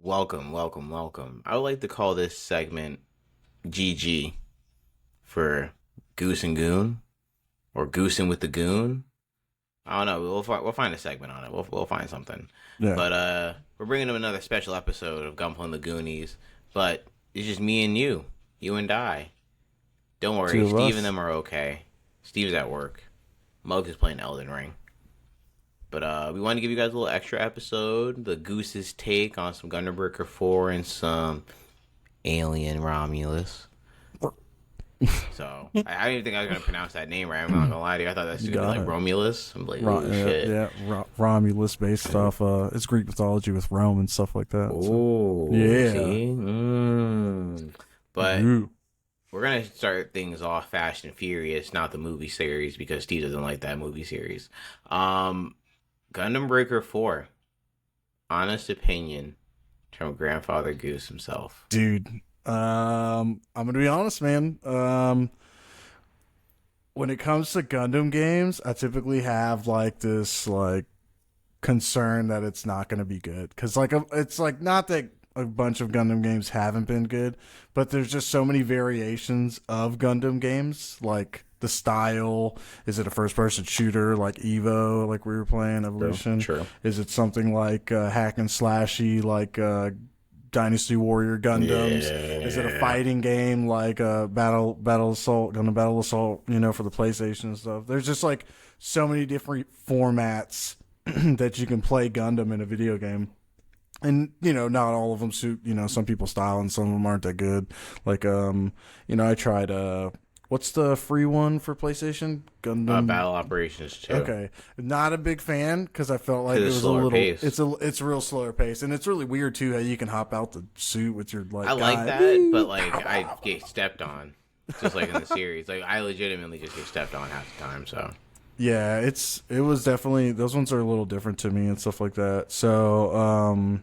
Welcome. I would like to call this segment GG for Goose and Goon or Goosing with the Goon. I don't know. We'll find a segment on it. We'll find something. Yeah. But we're bringing them another special episode of Gunpla and the Goonies. But it's just me and you and I. Don't worry, Two of Steve and us. them are okay. Steve's at work. Muggs is playing Elden Ring. But we want to give you guys a little extra episode, the Goose's take on some Gundam Breaker 4 and some Alien Romulus. So I didn't even think I was gonna pronounce that name right. I'm not gonna lie to you. I thought that's You gonna be got like it. Romulus. I'm like, oh shit. Romulus based stuff. It's Greek mythology with Rome and stuff like that. Oh, Yeah. see? But Ooh. we're gonna start things off Fast and Furious, not the movie series, because Steve doesn't like that movie series. Gundam Breaker 4. Honest opinion from Grandfather Goose himself. Dude. I'm gonna be honest, man. When it comes to Gundam games, I typically have like this concern that it's not gonna be good. Because it's like not that a bunch of Gundam games haven't been good, but there's just so many variations of Gundam games. Like the style, is it a first-person shooter like Evo, like we were playing Evolution? True. Is it something like hack and slashy, like Dynasty Warrior Gundams? Yeah. Is it a fighting game like Battle Assault, Gundam Battle Assault? For the PlayStation and stuff. There's just like so many different formats that you can play Gundam in a video game. And, not all of them suit, some people's style and some of them aren't that good. Like, I tried, what's the free one for PlayStation? Gundam. Battle Operations 2. Okay. Not a big fan because I felt like it was a slower little, pace. it's a real slower pace. And it's really weird too how you can hop out the suit with your I like guy. that, but like I get stepped on. Just like in the series. Like I legitimately just get stepped on half the time, so. Yeah, it was definitely, those ones are a little different to me and stuff like that. So, And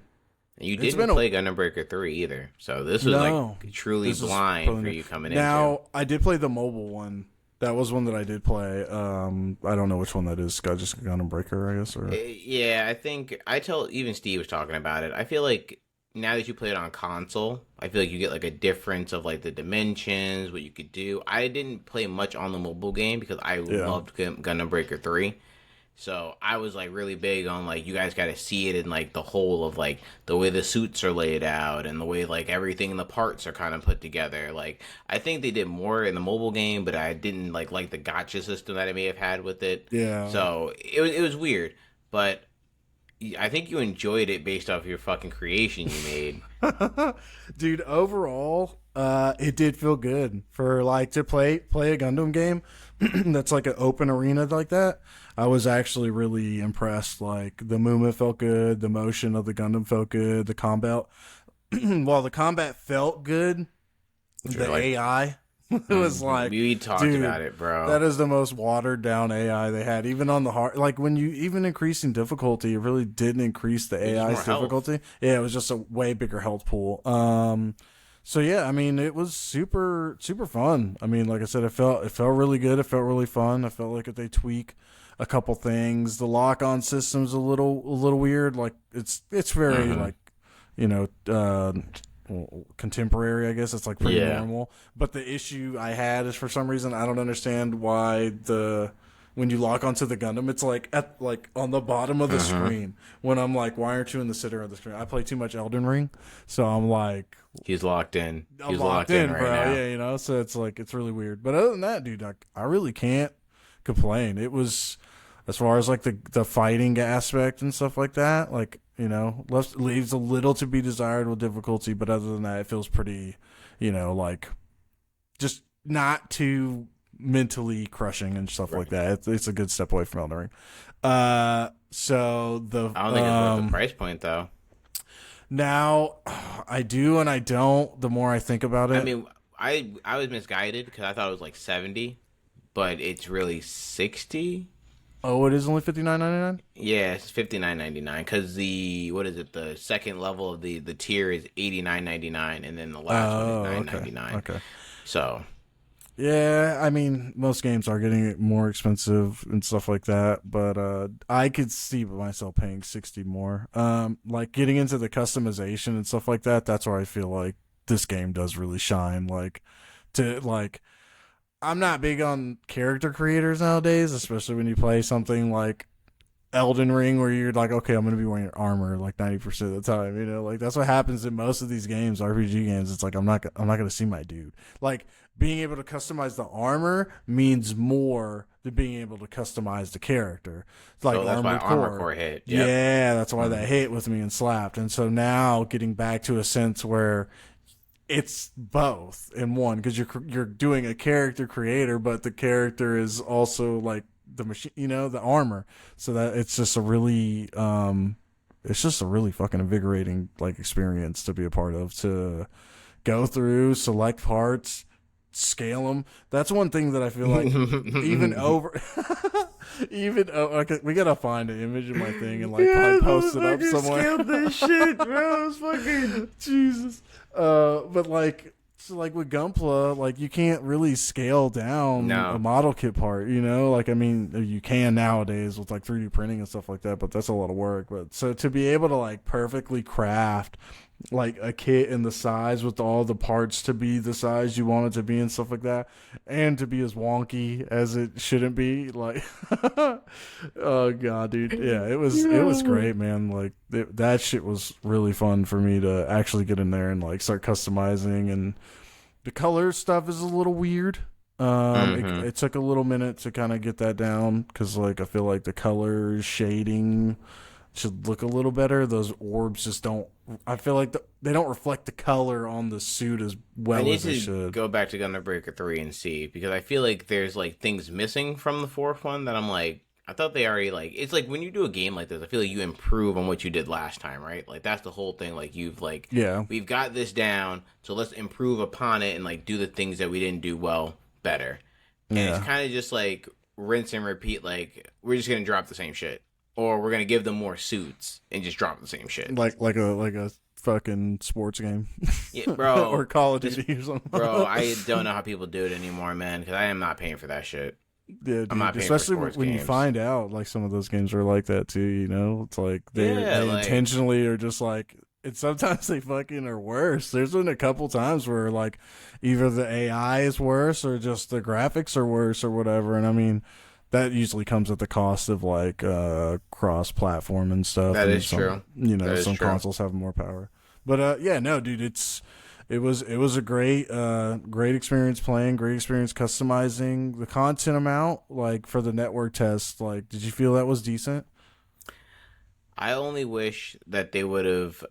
you It's didn't been a- play Gundam Breaker 3 either. So this was No. like truly This was blind probably for new. you coming Now, I did play the mobile one. That was one that I did play. I don't know which one that is. Just Gundam Breaker, I guess. Or Yeah, I think I tell even Steve was talking about it. I feel like now that you play it on console, I feel like you get like a difference of like the dimensions, what you could do. I didn't play much on the mobile game because I loved Gundam Breaker 3. So I was like really big on like you guys got to see it in like the whole of like the way the suits are laid out and the way like everything in the parts are kind of put together. Like I think they did more in the mobile game, but I didn't like the gotcha system that I may have had with it. yeah. So it was weird, but I think you enjoyed it based off your fucking creation you made. Dude, overall, it did feel good for like to play a Gundam game that's like an open arena like that. I was actually really impressed. Like the movement felt good, the motion of the Gundam felt good, the combat. While the combat felt good, the like- AI it was like, we talked dude, about it, bro. that is the most watered down AI they had. Even on the hard, like when you even increasing difficulty, it really didn't increase the was AI's more health. difficulty. Yeah, it was just a way bigger health pool. So yeah, I mean, it was super fun. I mean, like I said, it felt really good. It felt really fun. I felt like if they tweak a couple things, the lock on system's a little weird. Like it's very like contemporary, I guess. It's like pretty normal. But the issue I had is for some reason I don't understand why when you lock onto the Gundam, it's like at like on the bottom of the screen. When I'm like, why aren't you in the center of the screen? I play too much Elden Ring, so I'm like, He's locked in. I'm He's locked in, right bro. now. Yeah, so it's like it's really weird. But other than that, dude, I really can't complain. It was, as far as like the fighting aspect and stuff like that, like leaves a little to be desired with difficulty. But other than that, it feels pretty, like just not too mentally crushing and stuff like that. It's a good step away from Elden Ring. So the I don't think it's worth the price point though. now I do and I don't. The more I think about it, I mean, I was misguided because I thought it was like 70, but it's really 60. oh, it is only $59.99. Yeah, it's $59.99 because the second level of the tier is $89.99 and then the last one is $9.99. Okay. So Yeah, I mean, most games are getting more expensive and stuff like that, but I could see myself paying 60 more. Like getting into the customization and stuff like that, that's where I feel like this game does really shine. Like to like I'm not big on character creators nowadays, especially when you play something like Elden Ring where you're like, okay, I'm gonna be wearing armor like 90% of the time, you know, like that's what happens in most of these games, RPG games. It's like I'm not gonna see my dude. Like being able to customize the armor means more than being able to customize the character. It's like So that's why Armored Armor Core. Core hit. Yep. Yeah, that's why Mm-hmm. that hit with me and slapped. And so now getting back to a sense where it's both in one because you're doing a character creator, but the character is also like the machine, you know, the armor. So that it's just a really fucking invigorating like experience to be a part of, to go through, select parts, scale them. That's one thing that I feel like even over even okay, we gotta find an image of my thing and like probably post it up somewhere. Scaled this shit, bro. It's fucking Jesus. But like, so like with Gunpla, like you can't really scale down a no. model kit part, you know? Like, I mean, you can nowadays with like 3D printing and stuff like that, but that's a lot of work. But so to be able to like perfectly craft like a kit in the size with all the parts to be the size you want it to be and stuff like that, and to be as wonky as it shouldn't be, like, oh god, dude, yeah, it was great, man. Like that shit was really fun for me to actually get in there and like start customizing. And the color stuff is a little weird. Mm-hmm. It took a little minute to kind of get that down because like I feel like the color shading should look a little better. Those orbs just don't. I feel like they don't reflect the color on the suit as I well need as they to should. go back to Gundam Breaker 3 and see because I feel like there's like things missing from the fourth one that I'm like, I thought they already like. It's like when you do a game like this, I feel like you improve on what you did last time, right? Like that's the whole thing. Like you've like Yeah, we've got this down, so let's improve upon it and like do the things that we didn't do well better. And it's yeah. kind of just like rinse and repeat. Like we're just gonna drop the same shit, or we're gonna give them more suits and just drop the same shit. Like a fucking sports game, Yeah, or bro. Call of This, Duty or something. bro. I don't know how people do it anymore, man. Because I am not paying for that shit. Yeah, I'm dude. not paying for Especially sports when you games. find out like some of those games are like that too. You know, it's like Yeah, they like intentionally are just like. And sometimes they fucking are worse. There's been a couple times where like either the AI is worse or just the graphics are worse or whatever. And I mean, that usually comes at the cost of like cross platform and stuff. that And is some, true. you know, That is some true. consoles have more power. But yeah, no, dude, it was a great experience playing, great experience customizing the content amount. Like for the network test, like did you feel that was decent? I only wish that they would have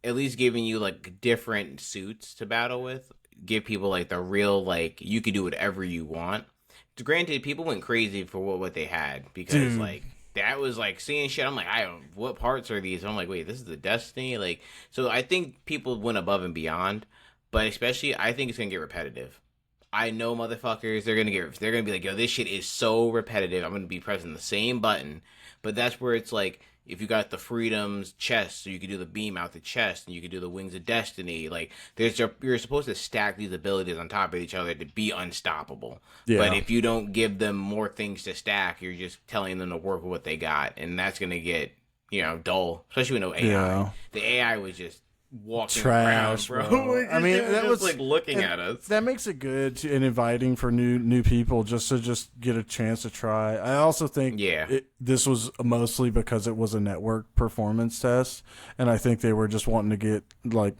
at least given you like different suits to battle with. Give people like the real like you could do whatever you want. Granted, people went crazy for what they had because Dude, like that was like seeing shit. I'm like, I don't. What parts are these? I'm like, wait, this is the Destiny. Like, so I think people went above and beyond, but especially I think it's gonna get repetitive. I know motherfuckers. They're gonna be like, yo, this shit is so repetitive. I'm gonna be pressing the same button, but that's where it's like. If you got the freedoms chest, so you can do the beam out the chest, and you can do the wings of destiny. Like you're supposed to stack these abilities on top of each other to be unstoppable. But yeah. if you don't give them more things to stack, you're just telling them to work with what they got, and that's gonna get dull, especially with no AI. Yeah. The AI was just walking around, Trash, bro. bro. It I mean, was that just was like looking and at us. that makes it good and inviting for new people just to just get a chance to try. I also think Yeah, this was mostly because it was a network performance test, and I think they were just wanting to get like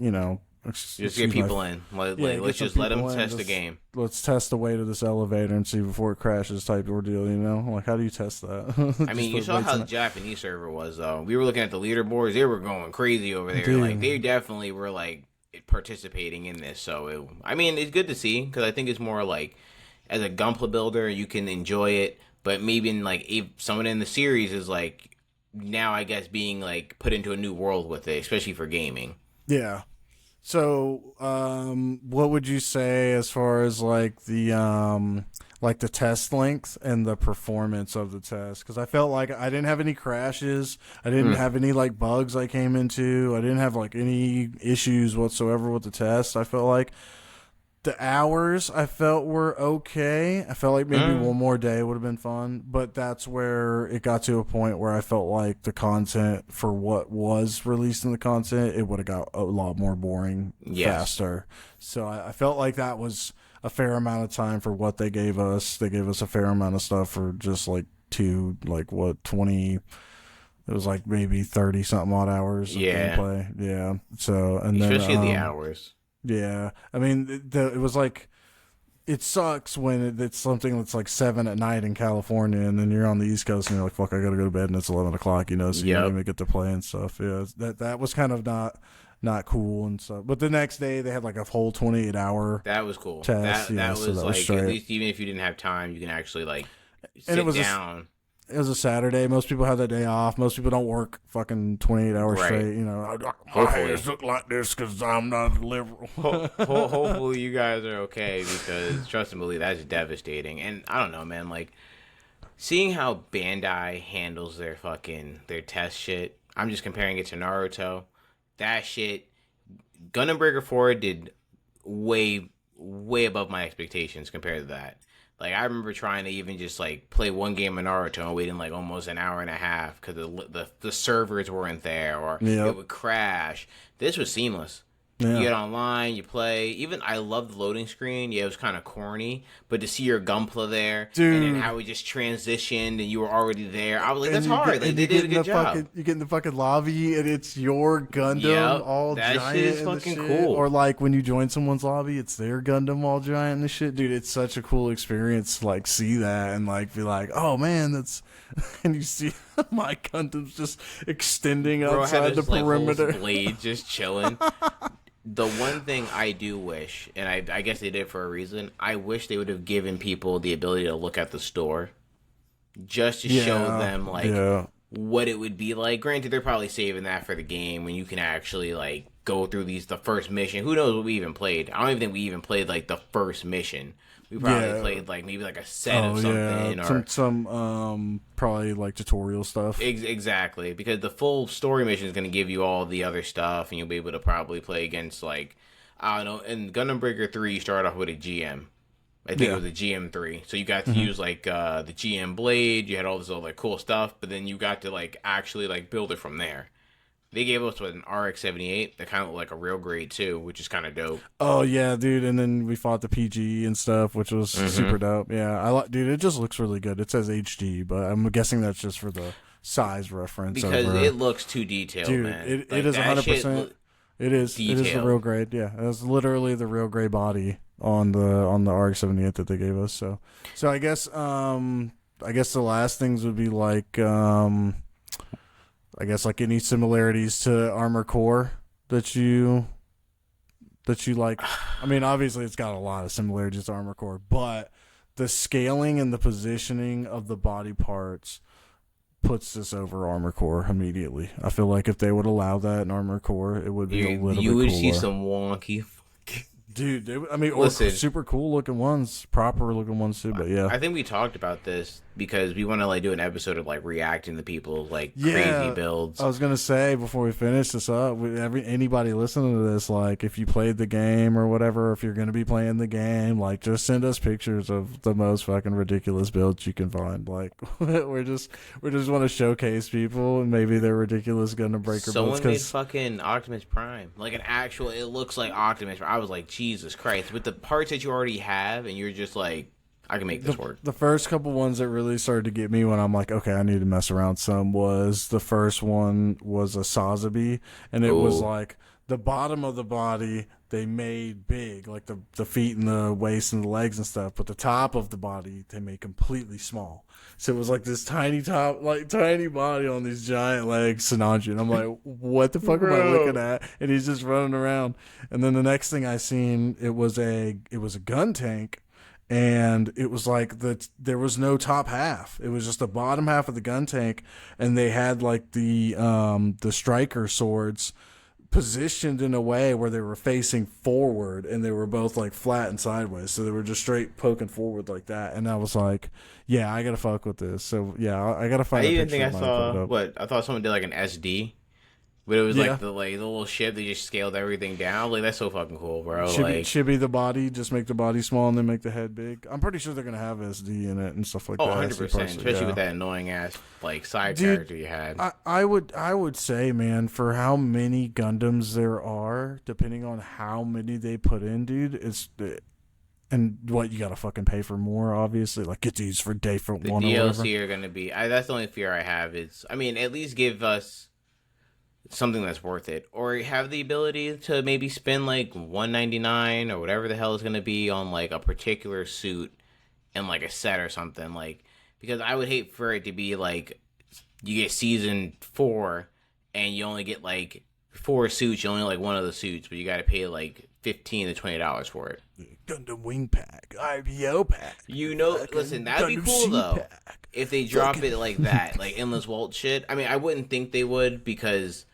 just get excuse my people in. yeah, Like get let's some just let them people in. test the Just game. let's test the weight of this elevator and see before it crashes type ordeal. You know, like how do you test that? I Just mean, you put saw weights how in the it. Japanese server was, though. We were looking at the leaderboards; they were going crazy over there. Like Dude, they definitely were like participating in this. So, I mean, it's good to see because I think it's more like as a Gunpla builder, you can enjoy it. But maybe in like if someone in the series is like now, I guess being like put into a new world with it, especially for gaming. yeah. So, what would you say as far as like the test length and the performance of the test? Because I felt like I didn't have any crashes, I didn't Mm. have any like bugs I came into, I didn't have like any issues whatsoever with the test. I felt like The hours I felt were okay. I felt like maybe Mm. one more day would have been fun, but that's where it got to a point where I felt like the content for what was released in the content, it would have got a lot more boring Yes. faster. So I felt like that was a fair amount of time for what they gave us. They gave us a fair amount of stuff for just like like what, 20, it was like maybe 30 something odd hours of Yeah. gameplay. Yeah. So, and then, Especially the hours. yeah, I mean, it was like, it sucks when it's something that's like 7 at night in California, and then you're on the East Coast, and you're like, "Fuck, I gotta go to bed," and it's 11 o'clock, so you don't Yep. even get to play and stuff. Yeah, that was kind of not cool and stuff. But the next day, they had like a whole 28 hour That was cool. test. That Yeah, that so was that was like at straight. least even if you didn't have time, you can actually like And sit down. it was a Saturday. Most people have that day off. Most people don't work fucking 28 hours Right. straight. My Hopefully. hands look like this because I'm not liberal. Hopefully you guys are okay because trust and believe that's devastating. And I don't know, man. Like seeing how Bandai handles their test shit. I'm just comparing it to Naruto. That shit, Gundam Breaker 4 did way above my expectations compared to that. Like I remember trying to even just like play one game of Naruto and waiting like almost an hour and a half because the servers weren't there or it Yep. would crash. This was seamless. You Yeah. get online, you play. Even I love the loading screen. Yeah, it was kind of corny, but to see your Gunpla there and then Dude. how it just transitioned and you were already there, I was like, And that's hard. Like they you did get a in good the job. you get in the fucking lobby and it's your Gundam Yep, all that shit giant is and the fucking shit. cool. Or like when you join someone's lobby, it's their Gundam all giant and the shit. Dude, it's such a cool experience to like see that and like be like, oh man, that's and you see my Gundam's just extending Bro had outside the his like whole perimeter. blade just chilling. The one thing I do wish, and I guess they did it for a reason, I wish they would have given people the ability to look at the store just to show Yeah. them like Yeah. what it would be like. Granted, they're probably saving that for the game when you can actually like go through the first mission. Who knows what we even played? I don't even think we even played like the first mission. We probably Yeah. played like maybe like a set Oh of yeah. something or Some probably like tutorial stuff. exactly, because the full story mission is going to give you all the other stuff, and you'll be able to probably play against like I don't know. In Gundam Breaker 3, you start off with a GM. I think it was a GM3, so you got to use like the GM blade. You had all this other like cool stuff, but then you got to like actually like build it from there. They gave us an RX-78 that kind of looked like a real grade too, which is kind of dope. Oh yeah, dude, and then we fought the PG and stuff, which was super dope. Yeah, I like, dude. It just looks really good. It says HD, but I'm guessing that's just for the size reference. Because Over, it looks too detailed, dude, man. it Like, is that shit 100%. It is. It is the detailed. real grade. Yeah, it's literally the real gray body on the RX-78 that they gave us. So I guess the last things would be like I guess like any similarities to Armor Core that you like. I mean, obviously it's got a lot of similarities to Armor Core, but the scaling and the positioning of the body parts puts this over Armor Core immediately. I feel like if they would allow that in Armor Core, it would be a little You bit would cooler. see some wonky. Dude, I mean, or Listen. super cool looking ones, proper looking ones too. But yeah, I think we talked about this because we want to like do an episode of like reacting to people's like Yeah. crazy builds. I was gonna say before we finish this up, anybody listening to this, like if you played the game or whatever, if you're gonna be playing the game, like just send us pictures of the most fucking ridiculous builds you can find. Like we just want to showcase people and maybe their ridiculous Gundam Breaker Someone builds. made fucking Optimus Prime, like an actual. It looks like Optimus. I was like, Jesus Christ, with the parts that you already have, and you're just like, I can make this work. The first couple ones that really started to get me when I'm like, okay, I need to mess around some was the first one was a Sazabi, and it was Ooh. like the bottom of the body they made big, like the feet and the waist and the legs and stuff, but the top of the body they made completely small. So it was like this tiny top, like tiny body on these giant legs, Sinanji. And I'm like, what the fuck am I looking at? And he's just running around. And then the next thing I seen, it was a gun tank. And it was like there was no top half. It was just the bottom half of the gun tank, and they had like the striker swords positioned in a way where they were facing forward, and they were both like flat and sideways, so they were just straight poking forward like that. And I was like, yeah, I gotta fuck with this. So yeah, I gotta I find. even think I saw what I thought someone did like an SD But it was Yeah. like the little ship. They just scaled everything down. Like that's so fucking cool, bro. Like Chibi the body, just make the body small and then make the head big. I'm pretty sure they're gonna have SD in it and stuff like oh, that. 100%. Especially Yeah. with that annoying ass like side Dude, character you had. I would say, man, for how many Gundams there are, depending on how many they put in, dude, and what you gotta fucking pay for more, obviously. Like get these for day for The one or whatever. DLC are gonna be. That's the only fear I have. Is I mean, at least give us something that's worth it, or have the ability to maybe spend like 199 or whatever the hell is gonna be on like a particular suit and like a set or something. Like because I would hate for it to be like you get season 4 and you only get like 4 suits. You only like one of the suits, but you got to pay like $15 to $20 for it. Gundam Wing Pack, IBO Pack. Listen, that'd be Gundam cool Sea though. Pack. If they drop it like that, like endless Walt shit. I mean, I wouldn't think they would because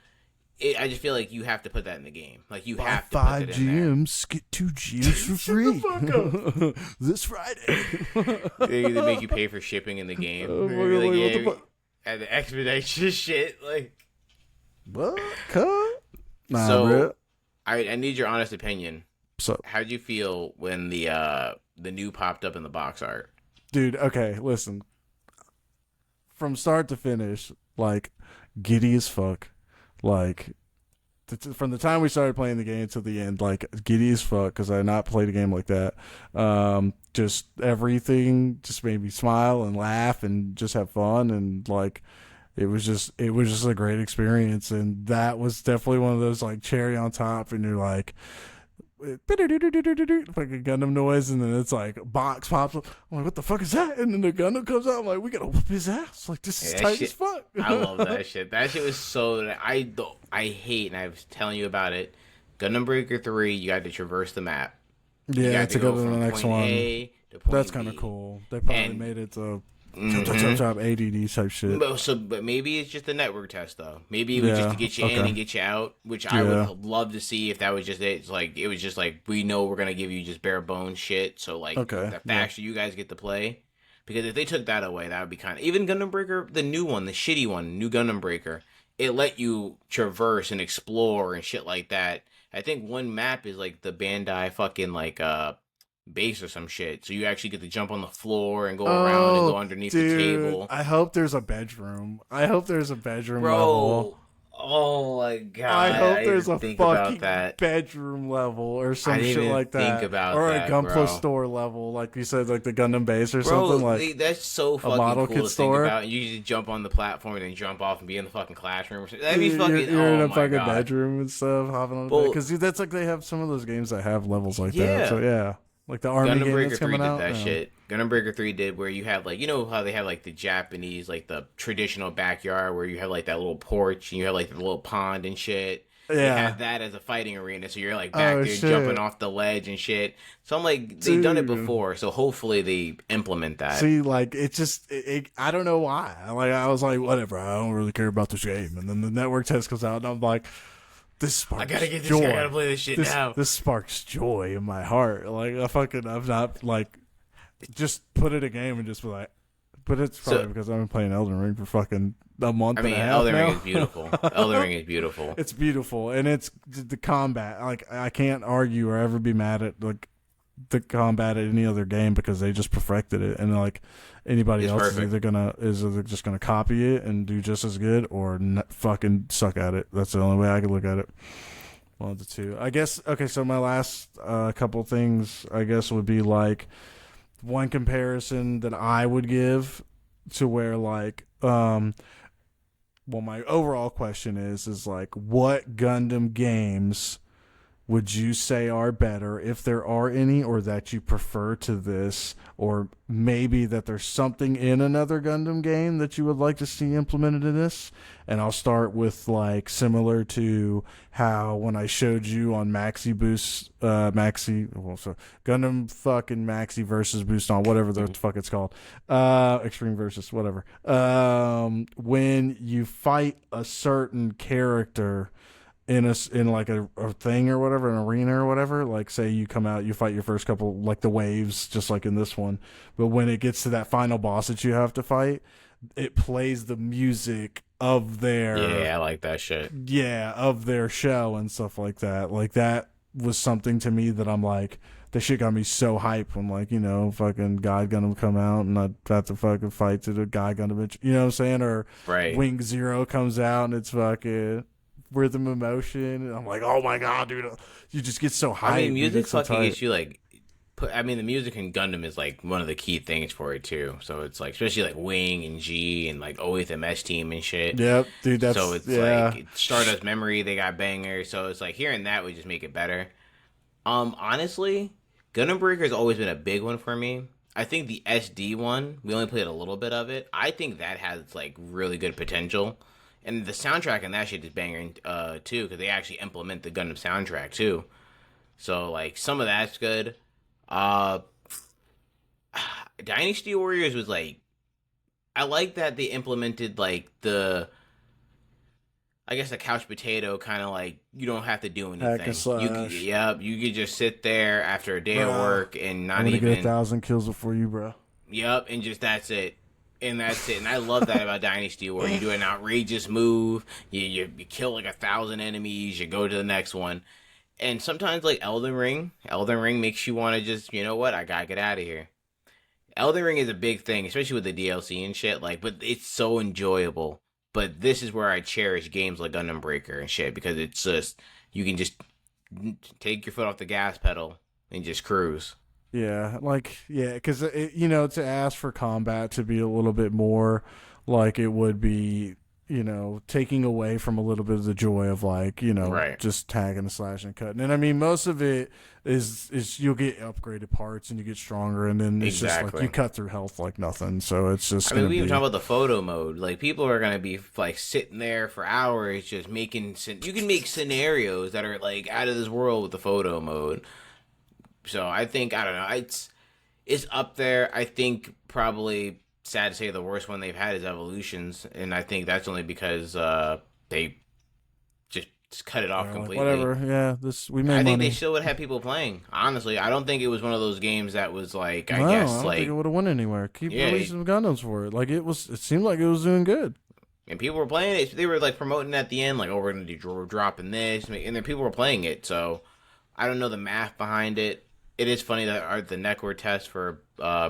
I just feel like you have to put that in the game. Like you have to Buy put it 5 in GMs, get 2 GMs for free. This Friday. there. They make you pay for shipping in the game. Oh my They're God, like, what the fuck? and the expedition shit. Like, What? Cut? Nah, so bro. I need your honest opinion. So, How'd you feel when the new popped up in the box art? dude, okay, listen. From start to finish, like, giddy as fuck. Like, from the time we started playing the game to the end, like, giddy as fuck because I had not played a game like that. Just everything just made me smile and laugh and just have fun, and like it was just a great experience, and that was definitely one of those like cherry on top, and you're like fucking Gundam noise, and then it's like box pops up. I'm like, what the fuck is that? And then the Gundam comes out. I'm like, we gotta whoop his ass. Like this is Yeah, tight shit, as fuck. I love that shit. That shit was so. I hate, and I was telling you about it. Gundam Breaker 3, you got to traverse the map. You Yeah, got to go to the from next point one. A to point That's B. kind of cool. They probably And- made it to Mhm. ADD type shit. But maybe it's just a network test though. Maybe it was just to get you in okay. and get you out, which I Yeah. would love to see if that was just it. It's like it was just like we know we're gonna give you just bare bones shit. So like Okay, the faster you guys get to play, because if they took that away, that would be kind of even Gundam Breaker, the new one, the shitty one, new Gundam Breaker. It let you traverse and explore and shit like that. I think one map is like the Bandai fucking like base or some shit. So you actually get to jump on the floor and go around and go underneath the table. I hope there's a bedroom. I hope there's a bedroom Bro, level. oh my god! I hope there's a didn't think about fucking that. bedroom level or some didn't shit even like that. think about or that, a Gunpla bro. store level, like you said, like the Gundam base or Bro, something like. that's so fucking model cool kit to store. think about. You just jump on the platform and then jump off and be in the fucking classroom. Or something. That'd be You're, fucking. you're in oh a my fucking god. bedroom and stuff, hopping on the Well- bed. Because that's like they have some of those games that have levels like Yeah. that. So yeah, like the army Gundam game Breaker that's 3 coming did out. that yeah. shit. Gundam Breaker 3 did where you have like, you know how they have like the Japanese, like the traditional backyard where you have like that little porch and you have like the little pond and shit. They Yeah. have that as a fighting arena, so you're like back Oh, there shit. jumping off the ledge and shit. So I'm like, they've done it Dude. before, so hopefully they implement that. See, like it just, I don't know why. Like I was like, whatever. I don't really care about this game. And then the network test comes out, and I'm like, this sparks I gotta get this joy. guy, I gotta play this shit now. This sparks joy in my heart. Like I've not like just put it a game and just be like, but it's probably because I've been playing Elden Ring for fucking a month. I mean, and a half Elden Ring now. is beautiful. Elden Ring is beautiful. It's beautiful, and it's the combat. Like I can't argue or ever be mad at like the combat at any other game because they just perfected it, and like anybody It's else perfect. is either just gonna copy it and do just as good or fucking suck at it. That's the only way I could look at it. One of the two, I guess. Okay, so my last couple things, I guess, would be like one comparison that I would give to where like well, my overall question is like, what Gundam games would you say are better, if there are any, or that you prefer to this, or maybe that there's something in another Gundam game that you would like to see implemented in this? And I'll start with like similar to how when I showed you on Gundam fucking Maxi versus Boost on whatever the fuck it's called, Extreme versus whatever. When you fight a certain character in like a thing or whatever, an arena or whatever, like say you come out, you fight your first couple, like the waves, just like in this one, but when it gets to that final boss that you have to fight, it plays the music of their Yeah, I like that shit. of their show and stuff like that. Like that was something to me that I'm like, that shit got me so hyped when, like, you know, fucking God Gundam come out and I have to fucking fight to the God Gundam, you know what I'm saying? Or Right. Wing Zero comes out and it's fucking Rhythm of Motion, and I'm like, oh my god, dude, you just get so hyped. I mean, Dude, music it's so fucking tight. gets you like. I mean, the music in Gundam is like one of the key things for it too. So it's like, especially like Wing and G and like always MS Team and shit. Yep, dude, So that's it's yeah. like Stardust Memory, they got bangers. So it's like hearing that would just make it better. Honestly, Gundam Breaker has always been a big one for me. I think the SD one, we only played a little bit of it. I think that has like really good potential, and the soundtrack and that shit is banging too, because they actually implement the Gundam soundtrack too. So like some of that's good. Uh, Dynasty Warriors was like, I like that they implemented like the, I guess, a couch potato kind of like you don't have to do Hack and anything. slash. You could just sit there after a day of Bro, work and I'm not gonna get even 1,000 kills before you, bro. and just that's it. And that's it. And I love that about Dynasty where you do an outrageous move, you kill like 1,000 enemies, you go to the next one. And sometimes like Elden Ring makes you want to just, you know what, I gotta get out of here. Elden Ring is a big thing, especially with the DLC and shit. Like, but it's so enjoyable. But this is where I cherish games like Gundam Breaker and shit because it's just you can just take your foot off the gas pedal and just cruise. Yeah, like yeah, because you know, to ask for combat to be a little bit more like it would be, you know, taking away from a little bit of the joy of, like, you know, Right. just tagging and slashing and cutting. And I mean, most of it is you'll get upgraded parts and you get stronger, and then it's just like Exactly. you cut through health like nothing. So it's just I mean, gonna we even be talk about the photo mode. Like, people are gonna be like sitting there for hours just making. You can make scenarios that are like out of this world with the photo mode. So I think I don't know. It's up there. I think probably sad to say the worst one they've had is Evolutions, and I think that's only because they just cut it off like, completely. whatever. Yeah, this we made I think money. they still would have people playing. Honestly, I don't think it was one of those games that was like No, I I guess don't like think it would have went anywhere. Keep yeah, releasing Gundams for it. Like it was. It seemed like it was doing good. and people were playing it. They were like promoting at the end, like, "Oh, we're gonna do dropping this," and then people were playing it. So I don't know the math behind it. It is funny that the Necor test for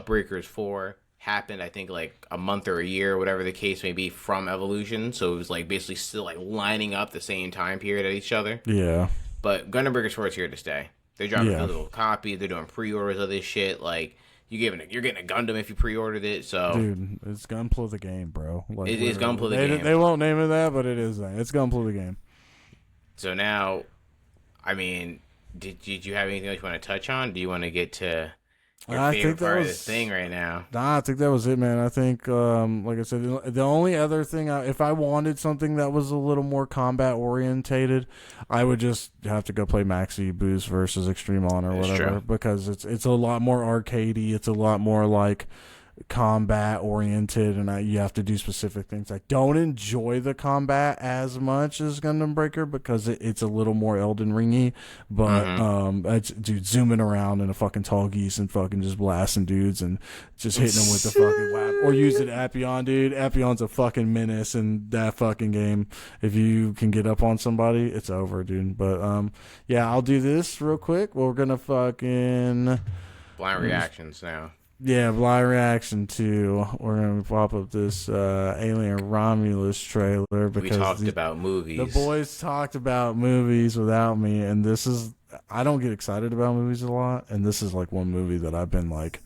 Breakers 4 happened, I think, like a month or a year, whatever the case may be, from Evolution. So it was like basically still like lining up the same time period at each other. Yeah. But Gundam Breakers 4 is here to stay. They're dropping Yeah. physical copies. They're doing pre-orders of this shit. Like you're getting a Gundam if you pre-ordered it. So Dude, it's Gunpla the game, bro. Like, it is literally. Gunpla the They- game. They won't name it that, but it is that. It's Gunpla the game. So now, I mean, did you have anything else you want to touch on? Do you want to get to your I favorite think that part of was- this thing right now? Nah, I think that was it, man. I think, like I said, the only other thing, if I wanted something that was a little more combat orientated, I would just have to go play Maxi Boost versus Extreme On or That's whatever, true. because it's a lot more arcadey. It's a lot more like combat oriented, and you have to do specific things. I don't enjoy the combat as much as Gundam Breaker because it's a little more Elden Ringy, but it's, dude, zooming around in a fucking tall geese and fucking just blasting dudes and just hitting them with the fucking whap, or using Appion, dude. Appion's a fucking menace in that fucking game. If you can get up on somebody, it's over, dude. But yeah, I'll do this real quick. We're gonna fucking Blind reactions now. yeah, blind reaction to. We're gonna pop up this Alien Romulus trailer We because talked about movies. the boys talked about movies without me, and this is, I don't get excited about movies a lot, and this is like one movie that I've been like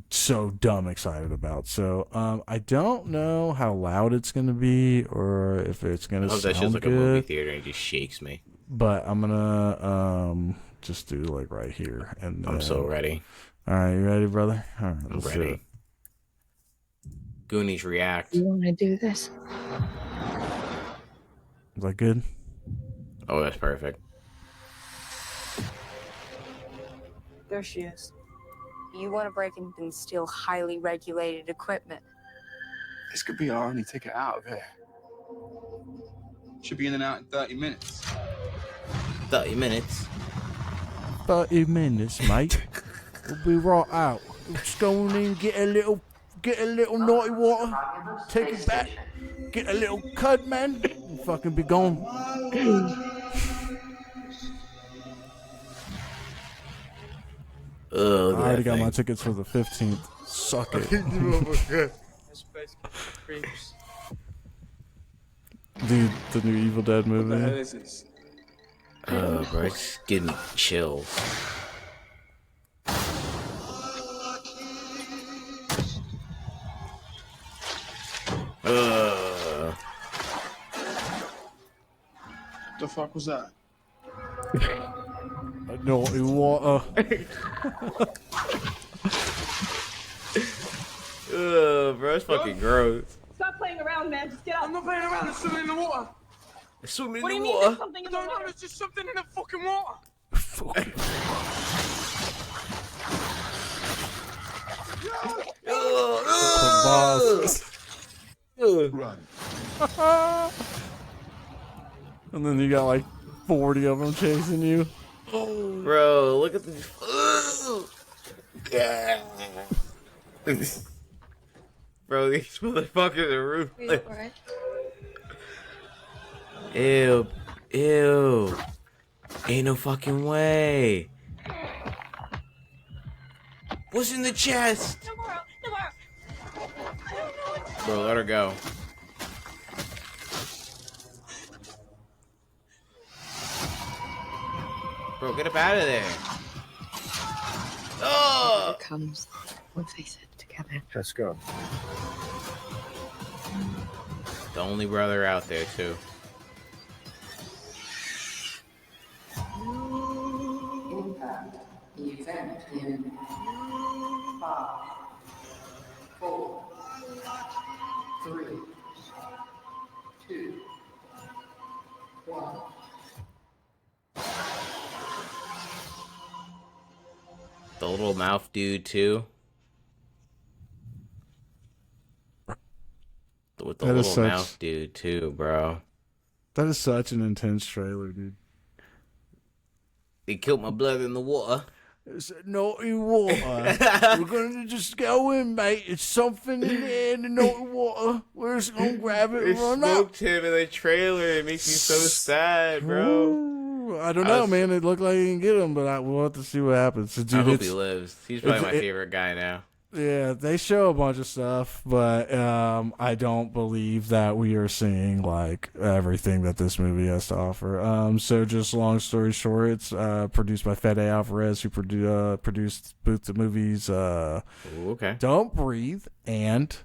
so dumb excited about. So I don't know how loud it's gonna be or if it's gonna I hope that's sound just like a movie good, theater and it just shakes me. but I'm gonna just do like right here, and I'm so ready. all right, you ready, brother? All right, I'm let's do ready. it. Goonies react. You want to do this? Is that good? Oh, that's perfect. There she is. You want to break and steal highly regulated equipment. This could be our only ticket out of here. Should be in and out in 30 minutes. 30 minutes. 30 minutes, mate. We'll be right out. Let's go in and get get a little naughty water, take it back, get a little cud, man, and fucking be gone. Oh, I already got my tickets for the 15th. Suck it. Dude, the new Evil Dead What the hell movie. is this? Oh, bro, it's getting me chills. The fuck was that? Naughty water. Bro, it's fucking gross. Stop playing around, man. Just get out. I'm not playing around. There's something in the water. Swimming What do in you the mean there's water. something in No, the no, water? there's just something in the fucking water. Fucking. Run. And then you got like 40 of them chasing you. Bro, look at these. Bro, these motherfuckers are ruthless. Ew. Ew. Ain't no fucking way. What's in the chest? Tomorrow. Bro, let her go. Bro, get up out of there. Oh! Comes, we'll face it together. Let's go. The only brother out there, too. Impact event in 5, 4, 3, 2, 1. The little mouth dude, too. With the That is little such- mouth dude, too, bro. That is such an intense trailer, dude. They killed my brother in the water. It's naughty water. We're gonna just go in, mate. It's something in there in the naughty water. We're just gonna grab it They and run out. smoked him in the trailer. It makes me so sad, bro. Ooh, I don't know, was- man. It looked like he can get him, but we'll have to see what happens. So, I dude, hope he lives. He's probably my it- favorite guy now. yeah, they show a bunch of stuff, but I don't believe that we are seeing like everything that this movie has to offer. So just long story short, it's produced by Fede Alvarez, who produced both the movies Ooh, okay. Don't Breathe and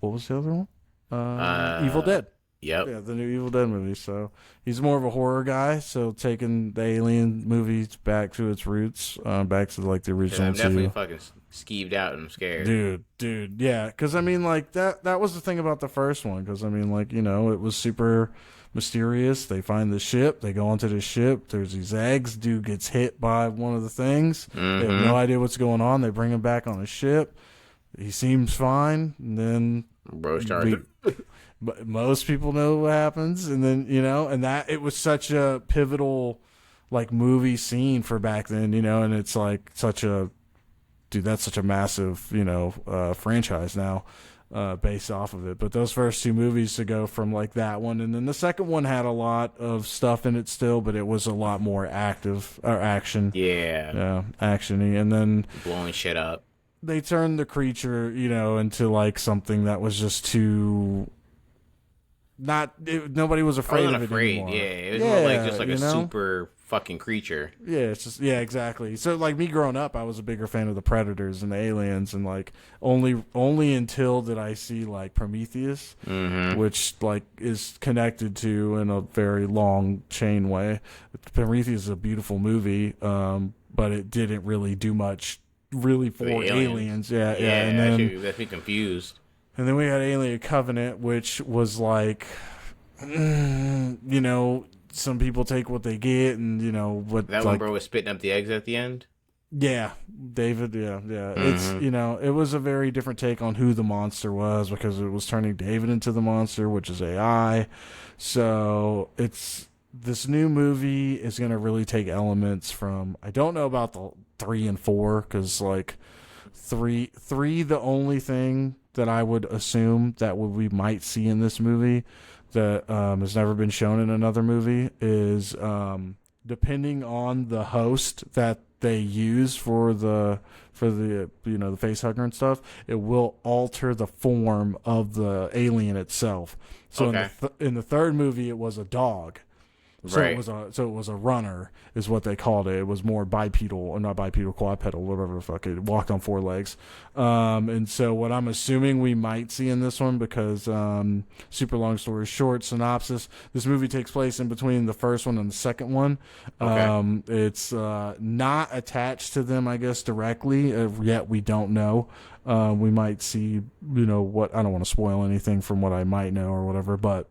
what was the other one? Evil Dead. Yep. Yeah, the new Evil Dead movie. So he's more of a horror guy. So taking the Alien movies back to its roots, back to like the Yeah, original I'm definitely two. fucking skeeved out and I'm scared. Dude, yeah. Because I mean, like that was the thing about the first one. Because I mean, like, you know, it was super mysterious. They find the ship. They go onto the ship. There's these eggs. Dude gets hit by one of the things. They have no idea what's going on. They bring him back on a ship. He seems fine, and then Bro started. but most people know what happens, and then, you know, and that it was such a pivotal like movie scene for back then, you know, and it's like such a dude, that's such a massive, you know, franchise now, based off of it. But those first two movies to go from like that one, and then the second one had a lot of stuff in it still, but it was a lot more active or action. Yeah. Actiony, and then Blowing shit up. they turned the creature, you know, into like something that was just too. Nobody was I afraid wasn't of it afraid. anymore. Yeah. It was more like just like you a know? super fucking creature. Yeah, it's just exactly. So like me growing up, I was a bigger fan of the Predators and the Aliens, and like only until did I see like Prometheus, which like is connected to in a very long chain way. Prometheus is a beautiful movie, but it didn't really do much really for The aliens. Yeah, Yeah. and then Actually, that's me confused. and then we had Alien Covenant, which was like, you know, some people take what they get, and you know what. That like, one bro was spitting up the eggs at the end. yeah, David. Yeah. It's, you know, it was a very different take on who the monster was, because it was turning David into the monster, which is AI. So it's this new movie is going to really take elements from. I don't know about the 3 and 4, because like three, the only thing that I would assume that what we might see in this movie that has never been shown in another movie is depending on the host that they use for the the face hugger and stuff, it will alter the form of the alien itself. So in the third movie, it was a dog. So Right. it was a runner is what they called it. It was more bipedal, or not bipedal, quadrupedal, whatever the fuck. It walked on 4 legs. And so what I'm assuming we might see in this one, because super long story short, synopsis, this movie takes place in between the first one and the second one. Okay. It's not attached to them, I guess, directly. Yet we don't know. We might see, what, I don't want to spoil anything from what I might know or whatever, but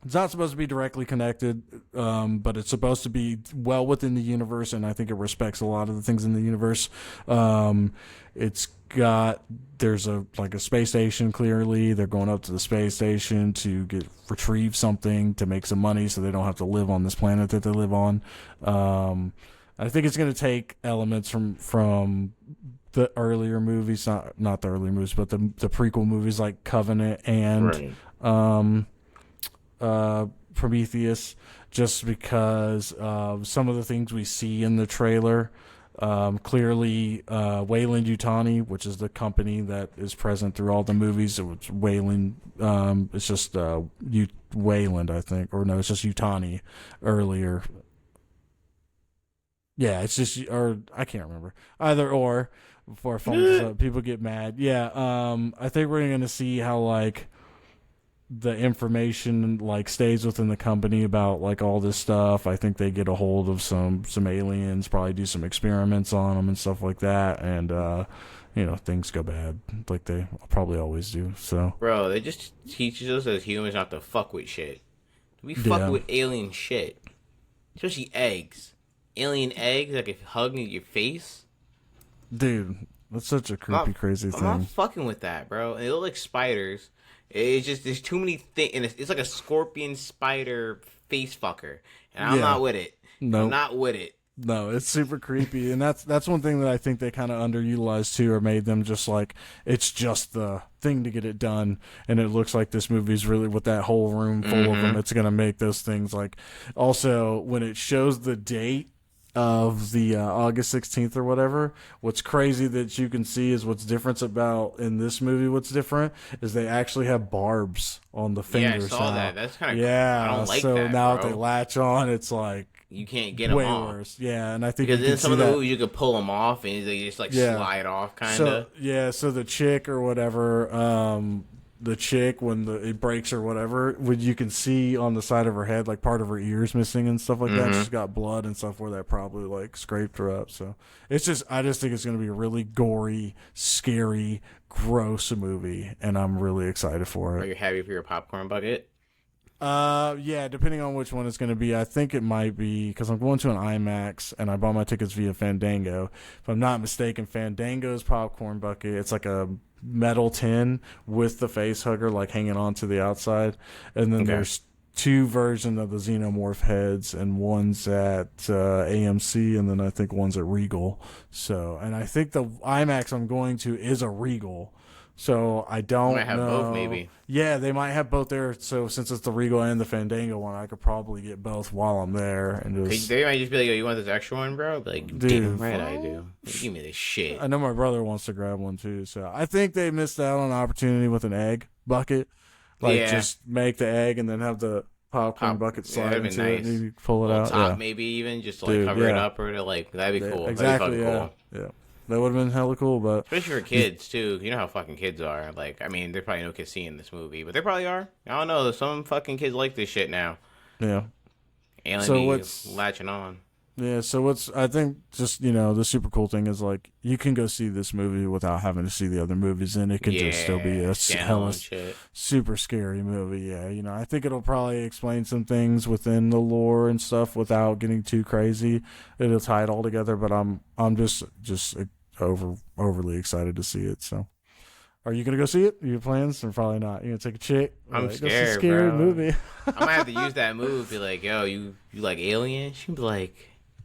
it's not supposed to be directly connected, but it's supposed to be well within the universe, and I think it respects a lot of the things in the universe. There's a space station, clearly. They're going up to the space station to retrieve something to make some money so they don't have to live on this planet that they live on. I think it's going to take elements from the earlier movies, not the earlier movies, but the prequel movies like Covenant and Prometheus, just because of some of the things we see in the trailer. Clearly, Wayland Yutani, which is the company that is present through all the movies. It's Wayland. It's just Wayland, I think, or no, it's just Yutani earlier. Yeah, it's just, or I can't remember, either or. Before I phone this up, people get mad. Yeah, I think we're gonna see how the information stays within the company about all this stuff. I think they get a hold of some aliens, probably do some experiments on them and stuff like that, and things go bad like they probably always do. So, bro, they just teaches us as humans not to fuck with shit. We fuck with alien shit, especially eggs. Alien eggs hugging your face. Dude, that's such a creepy, crazy thing. I'm not fucking with that, bro. And they look like spiders. It's just there's too many things, and it's like a scorpion spider face fucker, and I'm not with it. No, I'm not with it. No, it's super creepy, and that's one thing that I think they kind of underutilized too, or made them just it's just the thing to get it done. And it looks like this movie's really, with that whole room full of them, it's gonna make those things Also, when it shows the date of the August 16th or whatever, what's crazy that you can see is what's different about in this movie. What's different is they actually have barbs on the fingers. Yeah, I saw now. that. That's kind of I don't like so that, now bro. if they latch on, it's you can't get them way off. worse. Yeah, and I think because you in can some see of the that. movies you could pull them off and they just slide off, kind of. So the chick or whatever, the chick when it breaks or whatever, you can see on the side of her head part of her ears missing and stuff like that. She's got blood and stuff where that probably scraped her up. So I just think it's going to be a really gory, scary, gross movie, and I'm really excited for it. Are you happy for your popcorn bucket? Yeah, depending on which one it's going to be. I think it might be, because I'm going to an IMAX and I bought my tickets via Fandango. If I'm not mistaken, Fandango's popcorn bucket, it's like a metal tin with the face hugger hanging on to the outside, and then there's 2 versions of the xenomorph heads, and one's at AMC, and then I think one's at Regal. So, and I think the IMAX I'm going to is a Regal. So I don't might have know. both, maybe. Yeah, they might have both there. So since it's the Regal and the Fandango one, I could probably get both while I'm there. And just, they might just be like, "Yo, you want this extra one, bro?" Be like, dude, damn right I do. Give me this shit. I know my brother wants to grab one too. So I think they missed out on an opportunity with an egg bucket. Just make the egg and then have the popcorn bucket slide into it and you pull it out. Top maybe even just to cover it up or to that'd be cool. Exactly. That'd be cool. That would have been hella cool, but especially for kids too. You know how fucking kids are. There's probably no kids seeing this movie, but there probably are. I don't know. Some fucking kids like this shit now. Yeah. Alien latching on. Yeah. So I think just the super cool thing is you can go see this movie without having to see the other movies, and it can just still be a hella super scary movie. Yeah. I think it'll probably explain some things within the lore and stuff without getting too crazy. It'll tie it all together, but I'm just overly excited to see it. So, are you gonna go see it? Your plans? Or probably not. You gonna take a chick? I'm scared, scary bro. Movie. I might have to use that move. Be like, yo, you like Alien? She'd be like,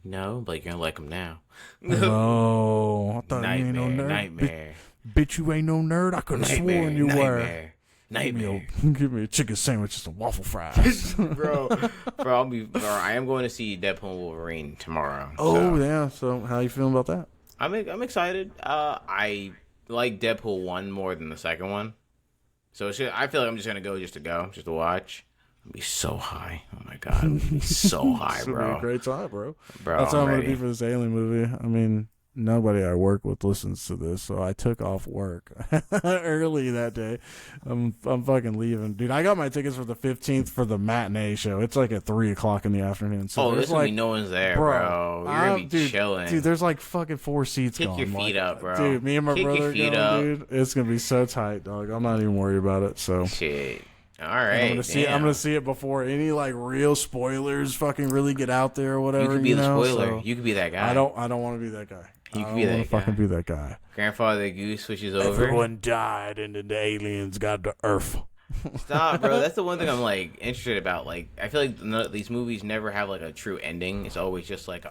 no. But you're gonna like him now. No, I thought nightmare, you ain't no nerd. nightmare. Bitch, you ain't no nerd. I could have sworn you were. Nightmare. Give me a chicken sandwich and some waffle fries. bro, I am going to see Deadpool and Wolverine tomorrow. Oh, yeah. So, how you feeling about that? I'm excited. I like Deadpool 1 more than the second one. So I feel like I'm just going to go just to watch. I'll be so high. Oh, my God. I'm be so high, bro. It's a great time, bro. That's how I'm going to be for this alien movie. I mean, nobody I work with listens to this, so I took off work early that day. I'm fucking leaving, dude. I got my tickets for the 15th for the matinee show. It's like at 3:00 in the afternoon. So there's like no one's there, bro. You're gonna be chilling, dude. There's like fucking 4 seats. Kick your feet up, bro. Dude, me and my brother your feet going, up. dude. It's gonna be so tight, dog. I'm not even worried about it. So shit. All right, I'm gonna see it before any like real spoilers fucking really get out there or whatever. You could be the spoiler. So you could be that guy. I don't want to be that guy. You could be that guy. Fucking be that guy. Grandfather Goose switches over. Everyone died, and then the aliens got the Earth. Stop, bro. That's the one thing I'm like interested about. Like, I feel like these movies never have like a true ending. It's always just like,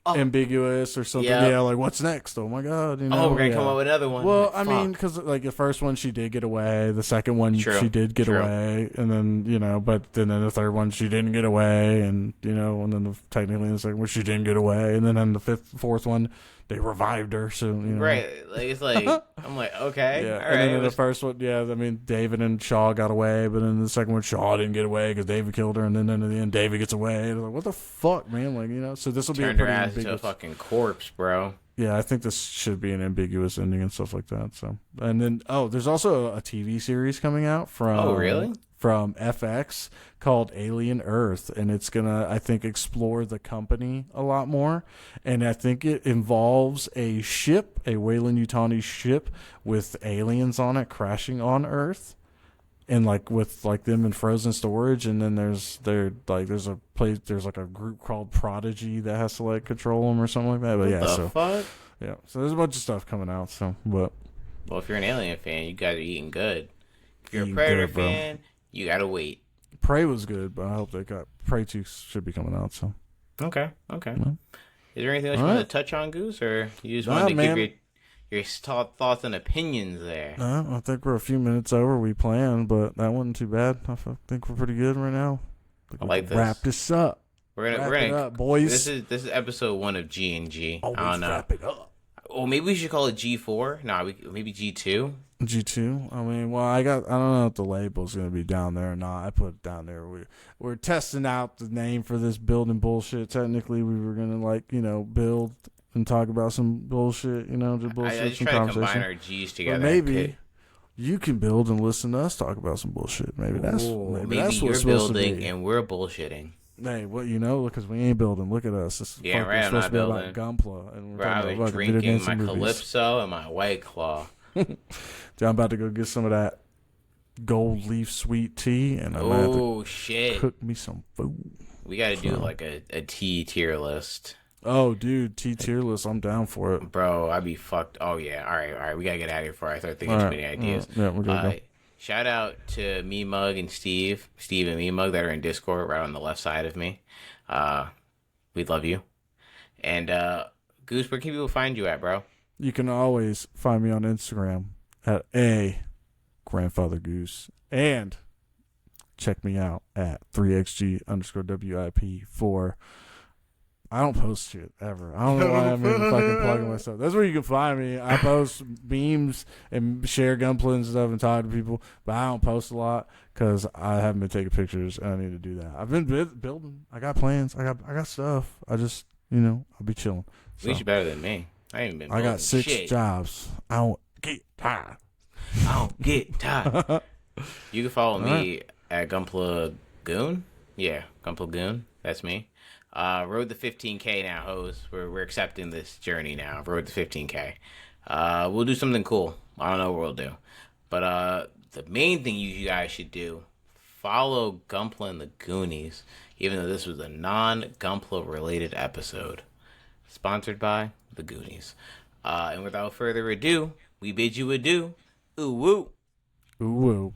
ambiguous or something. Yeah, like what's next? Oh my God! You know, we're gonna come up with another one. Well, like, I mean, because like the first one she did get away, the second one she did get away, and then but then in the third one she didn't get away, and and then technically in the second one she didn't get away, and then in the fourth one they revived her. So right, like it's like I'm like okay, yeah. All and right. then in the first one, I mean David and Shaw got away, but in the second one Shaw didn't get away because David killed her, and then in the end David gets away. And like, what the fuck, man? Like so this will be a pretty ass ambiguous. to a fucking corpse, bro. Yeah, I think this should be an ambiguous ending and stuff like that. So, and then there's also a TV series coming out from really? From FX called Alien Earth, and it's gonna, I think, explore the company a lot more, and I think it involves a ship, a Weyland-Yutani ship with aliens on it crashing on Earth, and like with like them in frozen storage, and then there's a group called Prodigy that has to like control them or something like that. But fuck? Yeah, so there's a bunch of stuff coming out. So, but well, if you're an Alien fan, you guys are eating good. If you're a Predator fan, you gotta wait. Prey was good, but I hope they got Prey 2 should be coming out. So okay. Yeah. Is there anything else you want to touch on, Goose, or you just wanted to give your thoughts and opinions there? No, I think we're a few minutes over we planned, but that wasn't too bad. I think we're pretty good right now. I like this. Wrap this up. We're gonna up, boys. This is episode 1 of G&G. Always I don't know. wrap it up. Well, maybe we should call it G4. No, maybe G2. G2. I mean, well, I don't know if the label's gonna be down there or not. I put it down there. We're testing out the name for this building bullshit. Technically, we were gonna build and talk about some bullshit. Just bullshit. I just some try to conversation. combine our G's together. But maybe you can build and listen to us talk about some bullshit. Maybe that's maybe that's you're what's supposed building to be. and we're bullshitting. Hey, because we ain't building. Look at us. This Yeah, right. I'm not building. About Gunpla, and we're I was drinking my Calypso and my White Claw. Dude, I'm about to go get some of that gold leaf sweet tea, and I'm about to cook me some food. We got to do like a tea tier list. Oh, dude, tea tier list. I'm down for it, bro. I'd be fucked. Oh yeah. All right. We gotta get out of here before I start thinking too many ideas. Yeah, we're gonna go. Shout out to Me Mug and Steve and Me Mug that are in Discord right on the left side of me. We love you. And Goose, where can people find you at, bro? You can always find me on Instagram at Grandfather Goose, and check me out at 3xg_WIP for. I don't post shit ever. I don't know why I'm even fucking plugging myself. That's where you can find me. I post memes and share gunplay and stuff and talk to people, but I don't post a lot because I haven't been taking pictures and I need to do that. I've been building. I got plans. I got stuff. I just, I'll be chilling. At least you're better than me. I ain't been. I got 6 shit. jobs. I don't get tired. You can follow me at Gunpla Goon. Yeah, Gunpla Goon. That's me. Road to 15K now, hoes. We're accepting this journey now. Road to 15K. We'll do something cool. I don't know what we'll do. But the main thing you guys should do, follow Gunpla and the Goonies, even though this was a non-Gunpla related episode. Sponsored by the Goonies. And without further ado, we bid you adieu. Ooh woo. Ooh woo.